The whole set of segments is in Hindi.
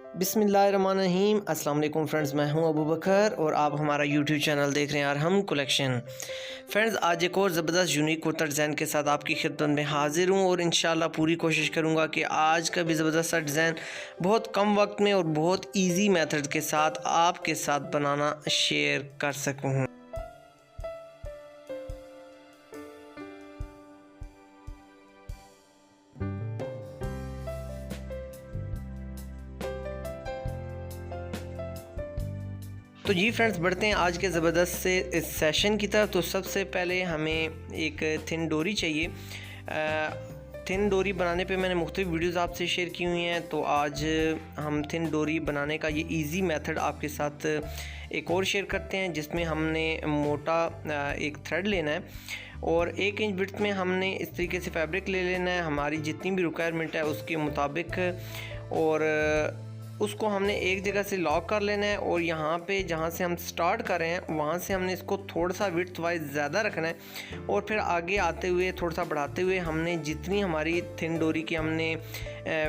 बिस्मिल्लाहिर्रहमानिर्रहीम। अस्सलाम वालेकुम फ्रेंड्स, मैं हूं अबू बकर और आप हमारा यूट्यूब चैनल देख रहे हैं अरहम कलेक्शन। फ्रेंड्स, आज एक और ज़बरदस्त यूनिक कुर्ता डिज़ाइन के साथ आपकी खिदमत में हाजिर हूं और इंशाल्लाह पूरी कोशिश करूंगा कि आज का भी ज़बरदस्त सा डिज़ाइन बहुत कम वक्त में और बहुत ईजी मेथड के साथ आपके साथ बनाना शेयर कर सकूँ। तो जी फ्रेंड्स, बढ़ते हैं आज के ज़बरदस्त से इस सेशन की तरफ। तो सबसे पहले हमें एक थिन डोरी चाहिए। थिन डोरी बनाने पे मैंने मुख्तलिफ वीडियोस आपसे शेयर की हुई हैं, तो आज हम थिन डोरी बनाने का ये इजी मेथड आपके साथ एक और शेयर करते हैं, जिसमें हमने मोटा एक थ्रेड लेना है और 1 इंच विड्थ में हमने इस तरीके से फैब्रिक ले लेना है हमारी जितनी भी रिक्वायरमेंट है उसके मुताबिक, और उसको हमने एक जगह से लॉक कर लेना है। और यहाँ पे जहाँ से हम स्टार्ट कर रहे हैं वहाँ से हमने इसको थोड़ा सा विड्थ वाइज ज़्यादा रखना है और फिर आगे आते हुए थोड़ा सा बढ़ाते हुए हमने जितनी हमारी थिन डोरी की हमने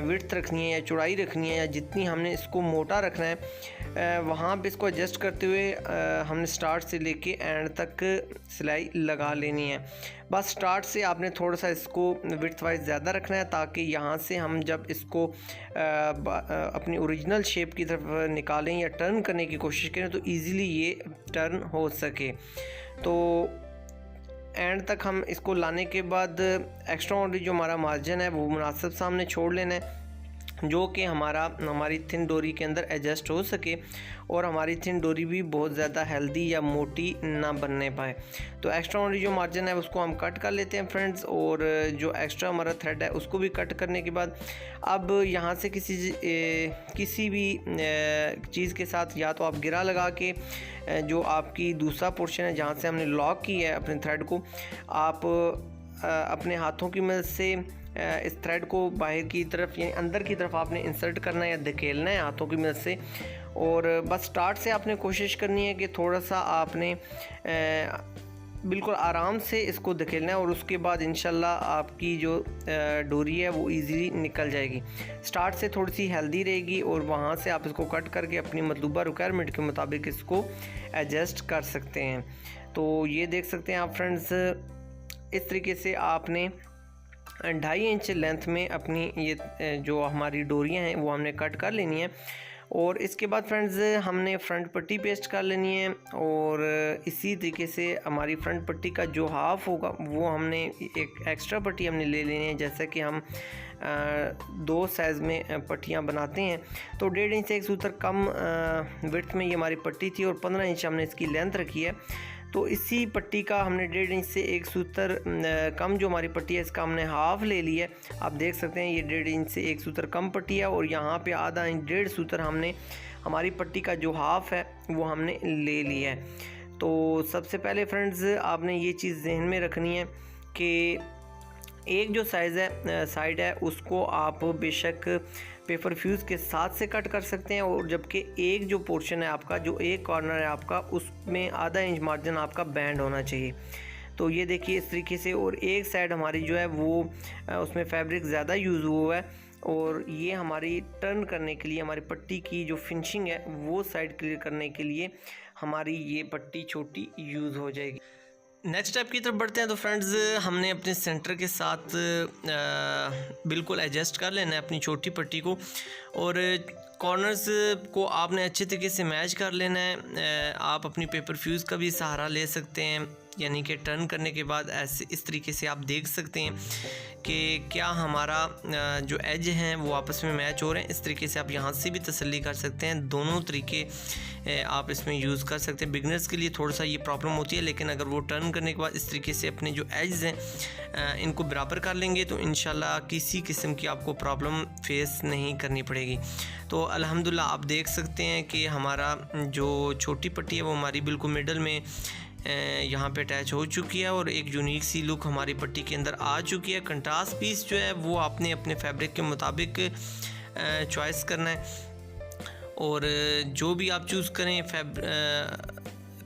विड्थ रखनी है या चौड़ाई रखनी है या जितनी हमने इसको मोटा रखना है वहाँ पे इसको एडजस्ट करते हुए हमने स्टार्ट से लेके एंड तक सिलाई लगा लेनी है। बस स्टार्ट से आपने थोड़ा सा इसको विड्थ वाइज ज़्यादा रखना है ताकि यहाँ से हम जब इसको अपनी ओरिजिनल शेप की तरफ निकालें या टर्न करने की कोशिश करें तो इजीली ये टर्न हो सके। तो एंड तक हम इसको लाने के बाद एक्स्ट्रा ऑर्डनरी जो हमारा मार्जिन है वो मुनासिब सामने छोड़ लेना है, जो कि हमारी थिन डोरी के अंदर एडजस्ट हो सके और हमारी थिन डोरी भी बहुत ज़्यादा हेल्दी या मोटी ना बनने पाए। तो एक्स्ट्रा ऑर्डनरी जो मार्जिन है उसको हम कट कर लेते हैं फ्रेंड्स, और जो एक्स्ट्रा हमारा थ्रेड है उसको भी कट करने के बाद अब यहाँ से किसी भी चीज़ के साथ या तो आप गिरा लगा के जो आपकी दूसरा पोर्शन है जहाँ से हमने लॉक किया है अपने थ्रेड को, आप अपने हाथों की मदद से इस थ्रेड को बाहर की तरफ यानी अंदर की तरफ आपने इंसर्ट करना है या धकेलना है हाथों की मदद से। और बस स्टार्ट से आपने कोशिश करनी है कि थोड़ा सा आपने बिल्कुल आराम से इसको धकेलना है और उसके बाद इंशाल्लाह आपकी जो डोरी है वो इजीली निकल जाएगी। स्टार्ट से थोड़ी सी हेल्दी रहेगी और वहाँ से आप इसको कट करके अपनी मतलूबा रिक्वायरमेंट के मुताबिक इसको एडजस्ट कर सकते हैं। तो ये देख सकते हैं आप फ्रेंड्स, इस तरीके से आपने 2.5 इंच लेंथ में अपनी ये जो हमारी डोरियां हैं वो हमने कट कर लेनी है। और इसके बाद फ्रेंड्स हमने फ्रंट पट्टी पेस्ट कर लेनी है और इसी तरीके से हमारी फ्रंट पट्टी का जो हाफ होगा वो हमने एक एक्स्ट्रा पट्टी हमने ले लेनी है। जैसे कि हम 2 साइज़ में पट्टियाँ बनाते हैं, तो 1.5 इंच से 1 सूत्र कम विड्थ में ये हमारी पट्टी थी और 15 इंच हमने इसकी लेंथ रखी है। तो इसी पट्टी का हमने 1.5 इंच से 1 सूत्र कम जो हमारी पट्टी है इसका हमने हाफ़ ले लिया है। आप देख सकते हैं ये 1.5 इंच से 1 सूत्र कम पट्टी है और यहाँ पे आधा इंच 1.5 सूत्र हमने हमारी पट्टी का जो हाफ़ है वो हमने ले लिया है। तो सबसे पहले फ्रेंड्स आपने ये चीज़ जहन में रखनी है कि एक जो साइड है उसको आप बेशक पेपर फ्यूज़ के साथ से कट कर सकते हैं, और जबकि एक जो पोर्शन है आपका, जो एक कॉर्नर है आपका, उसमें आधा इंच मार्जिन आपका बैंड होना चाहिए। तो ये देखिए इस तरीके से, और एक साइड हमारी जो है वो उसमें फैब्रिक ज़्यादा यूज़ हुआ है और ये हमारी टर्न करने के लिए हमारी पट्टी की जो फिनिशिंग है वो साइड क्लियर करने के लिए हमारी ये पट्टी छोटी यूज़ हो जाएगी। नेक्स्ट स्टेप की तरफ बढ़ते हैं। तो फ्रेंड्स हमने अपने सेंटर के साथ बिल्कुल एडजस्ट कर लेना है अपनी छोटी पट्टी को, और कॉर्नर्स को आपने अच्छे तरीके से मैच कर लेना है। आप अपनी पेपर फ्यूज़ का भी सहारा ले सकते हैं, यानी कि टर्न करने के बाद ऐसे इस तरीके से आप देख सकते हैं कि क्या हमारा जो एज हैं वो आपस में मैच हो रहे हैं। इस तरीके से आप यहाँ से भी तसल्ली कर सकते हैं। दोनों तरीके आप इसमें यूज़ कर सकते हैं। बिगनर्स के लिए थोड़ा सा ये प्रॉब्लम होती है, लेकिन अगर वो टर्न करने के बाद इस तरीके से अपने जो एज हैं इनको बराबर कर लेंगे तो इंशाल्लाह किसी किस्म की आपको प्रॉब्लम फेस नहीं करनी पड़ेगी। तो अल्हम्दुलिल्लाह आप देख सकते हैं कि हमारा जो छोटी पट्टी है वो हमारी बिल्कुल मिडल में यहाँ पे अटैच हो चुकी है और एक यूनिक सी लुक हमारी पट्टी के अंदर आ चुकी है। कंट्रास्ट पीस जो है वो आपने अपने फैब्रिक के मुताबिक चॉइस करना है, और जो भी आप चूज़ करें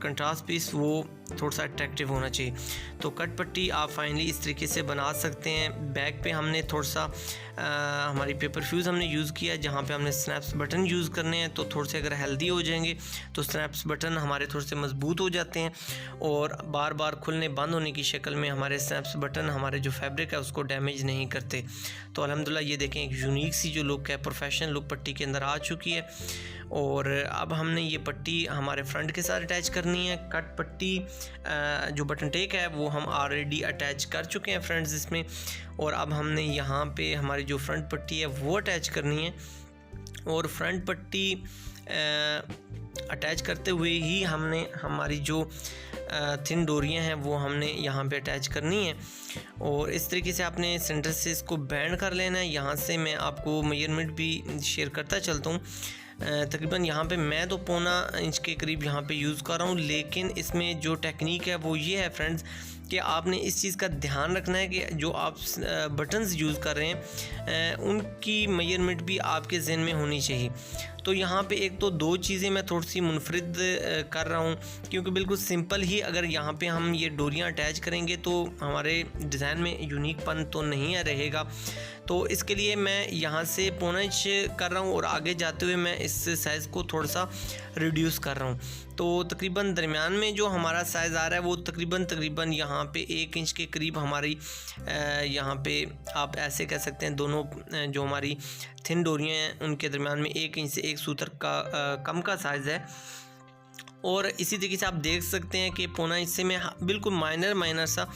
कंट्रास्ट पीस वो थोड़ा सा अट्रैक्टिव होना चाहिए। तो कट पट्टी आप फाइनली इस तरीके से बना सकते हैं। बैक पे हमने थोड़ा सा हमारी पेपर फ्यूज़ हमने यूज़ किया, जहाँ पे हमने स्नैप्स बटन यूज़ करने हैं। तो थोड़े से अगर हेल्दी हो जाएंगे तो स्नैप्स बटन हमारे थोड़े से मजबूत हो जाते हैं और बार बार खुलने बंद होने की शक्ल में हमारे स्नैप्स बटन हमारे जो फैब्रिक है उसको डैमेज नहीं करते। तो अल्हम्दुलिल्लाह ये देखें, एक यूनिक सी जो लुक है, प्रोफेशनल लुक पट्टी के अंदर आ चुकी है। और अब हमने ये पट्टी हमारे फ्रंट के साथ अटैच करनी है। कट पट्टी जो बटन टेक है वो हम ऑलरेडी अटैच कर चुके हैं फ्रेंड्स इसमें, और अब हमने यहाँ पे हमारी जो फ्रंट पट्टी है वो अटैच करनी है। और फ्रंट पट्टी अटैच करते हुए ही हमने हमारी जो थिन डोरियाँ हैं वो हमने यहाँ पे अटैच करनी है। और इस तरीके से आपने सेंटर से इसको बैंड कर लेना है। यहाँ से मैं आपको मेजरमेंट भी शेयर करता चलता हूँ। तकरीबन यहाँ पे मैं तो 1.25 इंच के करीब यहाँ पे यूज़ कर रहा हूँ, लेकिन इसमें जो टेक्निक है वो ये है फ्रेंड्स कि आपने इस चीज़ का ध्यान रखना है कि जो आप बटन्स यूज़ कर रहे हैं उनकी मेजरमेंट भी आपके ज़हन में होनी चाहिए। तो यहाँ पे एक तो 2 चीज़ें मैं थोड़ी सी मुनफरिद कर रहा हूँ, क्योंकि बिल्कुल सिंपल ही अगर यहाँ पे हम ये डोरियाँ अटैच करेंगे तो हमारे डिज़ाइन में यूनिकपन तो नहीं रहेगा। तो इसके लिए मैं यहाँ से 1.25 इंच कर रहा हूँ और आगे जाते हुए मैं इस साइज़ को थोड़ा सा रिड्यूस कर रहा हूँ। तो तकरीबन दरमियान में जो हमारा साइज़ आ रहा है वो तकरीबन यहाँ पे 1 इंच के करीब हमारी यहाँ पे आप ऐसे कह सकते हैं दोनों जो हमारी थिन डोरियाँ हैं उनके दरमियान में 1 इंच से 1 सूतर का कम का साइज़ है। और इसी तरीके से आप देख सकते हैं कि 1.25 इंच से मैं बिल्कुल माइनर सा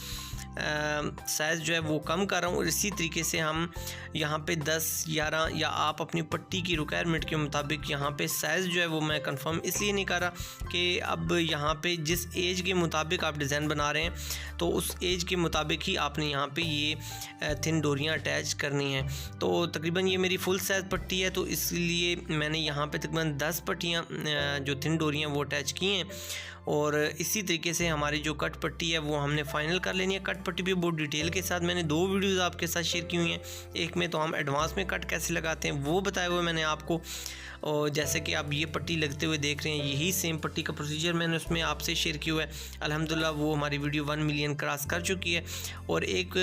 साइज़ जो है वो कम कर रहा हूँ। और इसी तरीके से हम यहाँ पे 10, 11 या आप अपनी पट्टी की रिक्वायरमेंट के मुताबिक यहाँ पे साइज़ जो है वो मैं कंफर्म इसलिए नहीं कर रहा कि अब यहाँ पे जिस एज के मुताबिक आप डिज़ाइन बना रहे हैं तो उस एज के मुताबिक ही आपने यहाँ पे ये थिन डोरियाँ अटैच करनी हैं। तो तकरीबन ये मेरी फुल साइज़ पट्टी है, तो इसलिए मैंने यहाँ पे तकरीबन 10 पट्टियाँ जो थिन डोरियाँ वो अटैच की हैं। और इसी तरीके से हमारी जो कट पट्टी है वो हमने फाइनल कर लेनी है। कट पट्टी भी बहुत डिटेल के साथ मैंने 2 वीडियोज़ आपके साथ शेयर की हुई हैं। एक में तो हम एडवांस में कट कैसे लगाते हैं वो बताया हुआ मैंने आपको, और जैसे कि आप ये पट्टी लगते हुए देख रहे हैं यही सेम पट्टी का प्रोसीजर मैंने उसमें आपसे शेयर किया हुआ है। अल्हम्दुलिल्लाह वो हमारी वीडियो 1 मिलियन क्रॉस कर चुकी है। और एक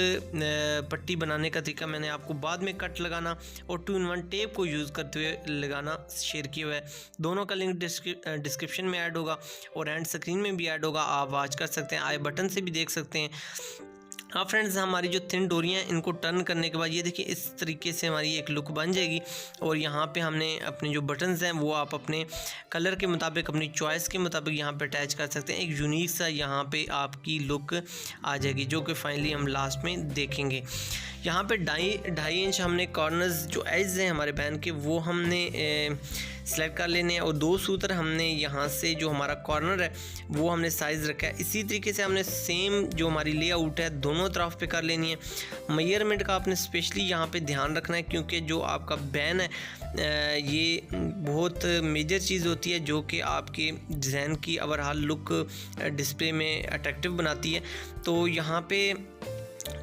पट्टी बनाने का तरीका मैंने आपको बाद में कट लगाना और 2-in-1 टेप को यूज़ करते हुए लगाना शेयर किया हुआ है। दोनों का लिंक डिस्क्रिप्शन में ऐड होगा और एंड स्क्रीन में भी ऐड होगा, आप वॉच कर सकते हैं, आई बटन से भी देख सकते हैं। हाँ फ्रेंड्स, हमारी जो थिन डोरियाँ हैं इनको टर्न करने के बाद ये देखिए इस तरीके से हमारी एक लुक बन जाएगी। और यहाँ पे हमने अपने जो बटन्स हैं वो आप अपने कलर के मुताबिक, अपनी चॉइस के मुताबिक यहाँ पे अटैच कर सकते हैं। एक यूनिक सा यहाँ पे आपकी लुक आ जाएगी जो कि फाइनली हम लास्ट में देखेंगे। यहाँ पे 2.5 इंच हमने कॉर्नर्स जो एज हैं हमारे बैन के वो हमने सेलेक्ट कर लेने हैं। और 2 सूत्र हमने यहाँ से जो हमारा कॉर्नर है वो हमने साइज़ रखा है। इसी तरीके से हमने सेम जो हमारी लेआउट है दोनों तरफ पे कर लेनी है। मेजरमेंट का आपने स्पेशली यहाँ पे ध्यान रखना है, क्योंकि जो आपका बैन है ये बहुत मेजर चीज़ होती है जो कि आपके डिज़ाइन की ओवरऑल लुक डिस्प्ले में अट्रैक्टिव बनाती है। तो यहाँ पे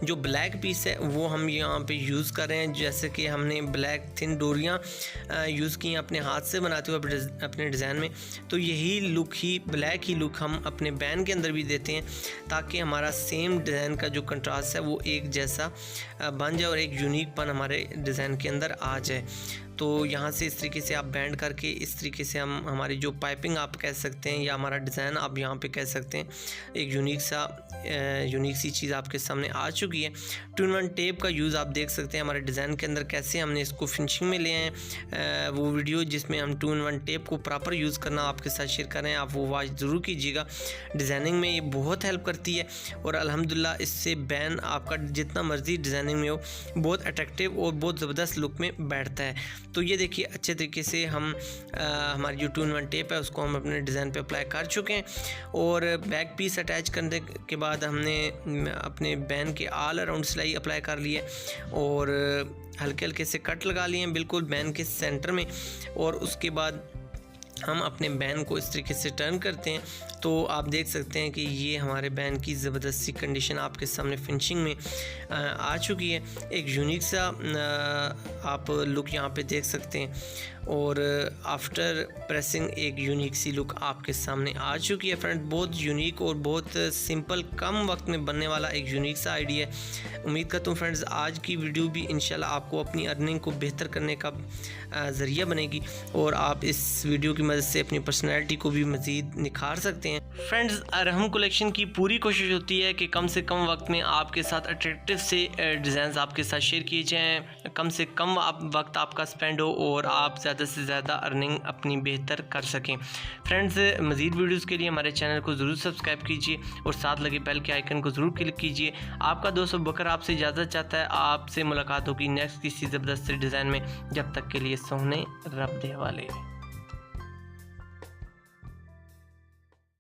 जो ब्लैक पीस है वो हम यहाँ पे यूज़ कर रहे हैं। जैसे कि हमने ब्लैक थिन डोरियाँ यूज़ की हैं अपने हाथ से बनाते हुए अपने डिज़ाइन में, तो यही लुक ही ब्लैक ही लुक हम अपने बैन के अंदर भी देते हैं ताकि हमारा सेम डिज़ाइन का जो कंट्रास्ट है वो एक जैसा बन जाए और एक यूनिकपन हमारे डिज़ाइन के अंदर आ जाए। तो यहाँ से इस तरीके से आप बैंड करके इस तरीके से हम हमारी जो पाइपिंग आप कह सकते हैं या हमारा डिज़ाइन आप यहाँ पे कह सकते हैं, एक यूनिक सी चीज़ आपके सामने आ चुकी है। 2-in-1 टेप का यूज़ आप देख सकते हैं हमारे डिज़ाइन के अंदर कैसे हमने इसको फिनिशिंग में ले आए। वो वीडियो जिसमें हम 2-in-1 टेप को प्रॉपर यूज़ करना आपके साथ शेयर कर रहे हैं, आप वो वॉच ज़रूर कीजिएगा। डिज़ाइनिंग में ये बहुत हेल्प करती है और अल्हम्दुलिल्लाह इससे बैन आपका जितना मर्ज़ी डिज़ाइनिंग में हो बहुत अट्रैक्टिव और बहुत ज़बरदस्त लुक में बैठता है। तो ये देखिए अच्छे तरीके से हम हमारी जो 2-in-1 टेप है उसको हम अपने डिज़ाइन पे अप्लाई कर चुके हैं। और बैक पीस अटैच करने के बाद हमने अपने बैन के ऑल अराउंड सिलाई अप्लाई कर ली है और हल्के हल्के से कट लगा लिए हैं बिल्कुल बैन के सेंटर में। और उसके बाद हम अपने बैन को इस तरीके से टर्न करते हैं तो आप देख सकते हैं कि ये हमारे बैन की ज़बरदस्त सी कंडीशन आपके सामने फिनिशिंग में आ चुकी है। एक यूनिक सा आप लुक यहाँ पे देख सकते हैं और आफ्टर प्रेसिंग एक यूनिक सी लुक आपके सामने आ चुकी है फ्रेंड। बहुत यूनिक और बहुत सिंपल कम वक्त में बनने वाला एक यूनिक सा आइडिया है। उम्मीद करता हूँ फ्रेंड्स आज की वीडियो भी इंशाल्लाह आपको अपनी अर्निंग को बेहतर करने का ज़रिया बनेगी और आप इस वीडियो की मदद से अपनी पर्सनैलिटी को भी मज़ीद निखार सकते हैं। फ्रेंड्स अरहम कलेक्शन की पूरी कोशिश होती है कि कम से कम वक्त में आपके साथ अट्रैक्टिव से डिज़ाइंस आपके साथ शेयर किए जाएँ, कम से कम वक्त आपका स्पेंड हो और आप ज़्यादा से ज़्यादा अर्निंग अपनी बेहतर कर सकें। फ्रेंड्स मज़ीद वीडियोज़ के लिए हमारे चैनल को ज़रूर सब्सक्राइब कीजिए और साथ लगे बेल के आइकन को ज़रूर क्लिक कीजिए। आपका दोस्त बकर आपसे इजाज़त चाहता है। आपसे मुलाकात होगी नेक्स्ट किसी ज़बरदस्त डिज़ाइन में। जब तक के लिए सोने रब दे वाले।